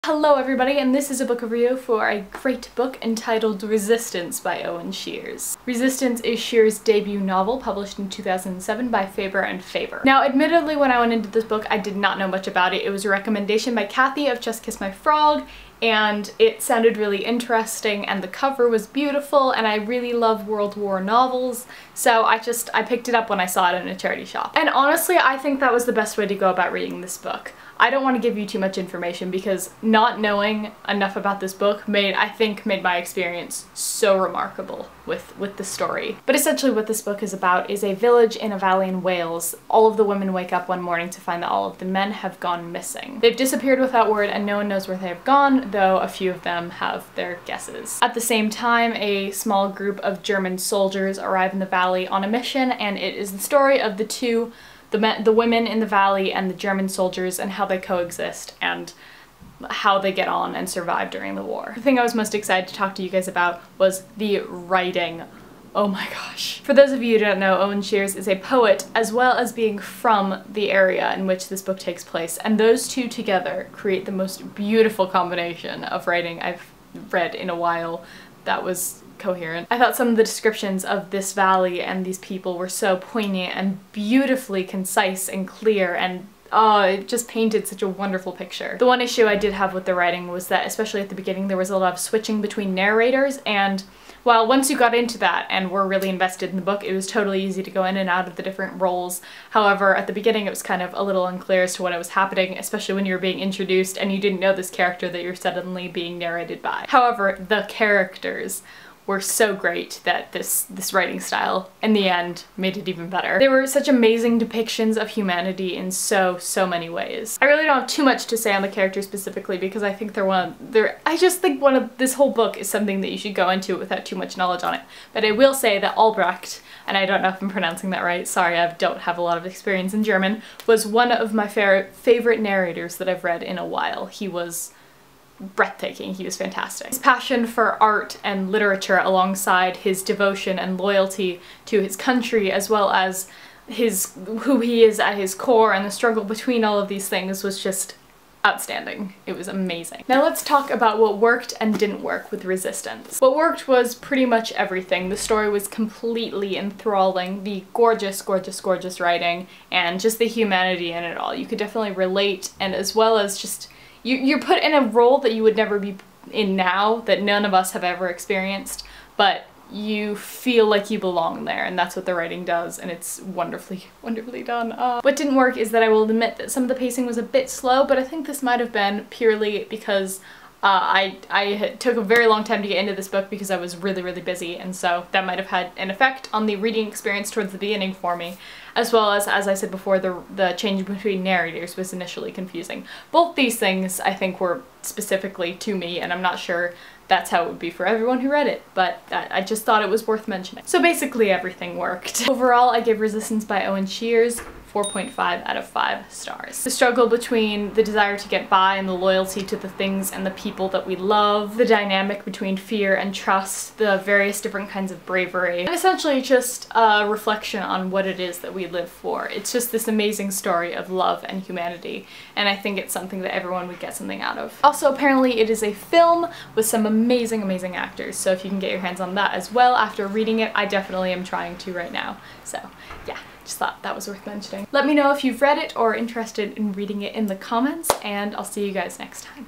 Hello everybody, and this is a book review for a great book entitled Resistance by Owen Shears. Resistance is Shears' debut novel, published in 2007 by Faber and Faber. Now, admittedly, when I went into this book, I did not know much about it. It was a recommendation by Kathy of Just Kiss My Frog, and it sounded really interesting, and the cover was beautiful, and I really love World War novels, so I picked it up when I saw it in a charity shop. And honestly, I think that was the best way to go about reading this book. I don't want to give you too much information because not knowing enough about this book made my experience so remarkable with the story. But essentially what this book is about is a village in a valley in Wales. All of the women wake up one morning to find that all of the men have gone missing. They've disappeared without word and no one knows where they have gone, though a few of them have their guesses. At the same time, a small group of German soldiers arrive in the valley on a mission, and it is the story of the women in the valley and the German soldiers and how they coexist and how they get on and survive during the war. The thing I was most excited to talk to you guys about was the writing. Oh my gosh. For those of you who don't know, Owen Shears is a poet as well as being from the area in which this book takes place, and those two together create the most beautiful combination of writing I've read in a while that was coherent. I thought some of the descriptions of this valley and these people were so poignant and beautifully concise and clear, and it just painted such a wonderful picture. The one issue I did have with the writing was that, especially at the beginning, there was a lot of switching between narrators, and while once you got into that and were really invested in the book, it was totally easy to go in and out of the different roles. However, at the beginning it was kind of a little unclear as to what was happening, especially when you were being introduced and you didn't know this character that you're suddenly being narrated by. However, the characters were so great that this writing style, in the end, made it even better. They were such amazing depictions of humanity in so many ways. I really don't have too much to say on the characters specifically because I think this whole book is something that you should go into without too much knowledge on it. But I will say that Albrecht, and I don't know if I'm pronouncing that right, sorry, I don't have a lot of experience in German, was one of my favorite narrators that I've read in a while. He was breathtaking. He was fantastic. His passion for art and literature alongside his devotion and loyalty to his country, as well as who he is at his core, and the struggle between all of these things was just outstanding. It was amazing. Now let's talk about what worked and didn't work with Resistance. What worked was pretty much everything. The story was completely enthralling, the gorgeous writing, and just the humanity in it all. You could definitely relate, and as well as just you're put in a role that you would never be in now, that none of us have ever experienced, but you feel like you belong there, and that's what the writing does, and it's wonderfully done. What didn't work is that I will admit that some of the pacing was a bit slow, but I think this might have been purely because I took a very long time to get into this book because I was really busy, and so that might have had an effect on the reading experience towards the beginning for me, as well as I said before, the change between narrators was initially confusing. Both these things I think were specifically to me, and I'm not sure that's how it would be for everyone who read it, but I just thought it was worth mentioning. So basically everything worked. Overall, I give Resistance by Owen Shears 4.5 out of 5 stars. The struggle between the desire to get by and the loyalty to the things and the people that we love, the dynamic between fear and trust, the various different kinds of bravery, and essentially just a reflection on what it is that we live for. It's just this amazing story of love and humanity, and I think it's something that everyone would get something out of. Also, apparently it is a film with some amazing actors, so if you can get your hands on that as well after reading it, I definitely am trying to right now. So yeah, just thought that was worth mentioning. Let me know if you've read it or are interested in reading it in the comments, and I'll see you guys next time.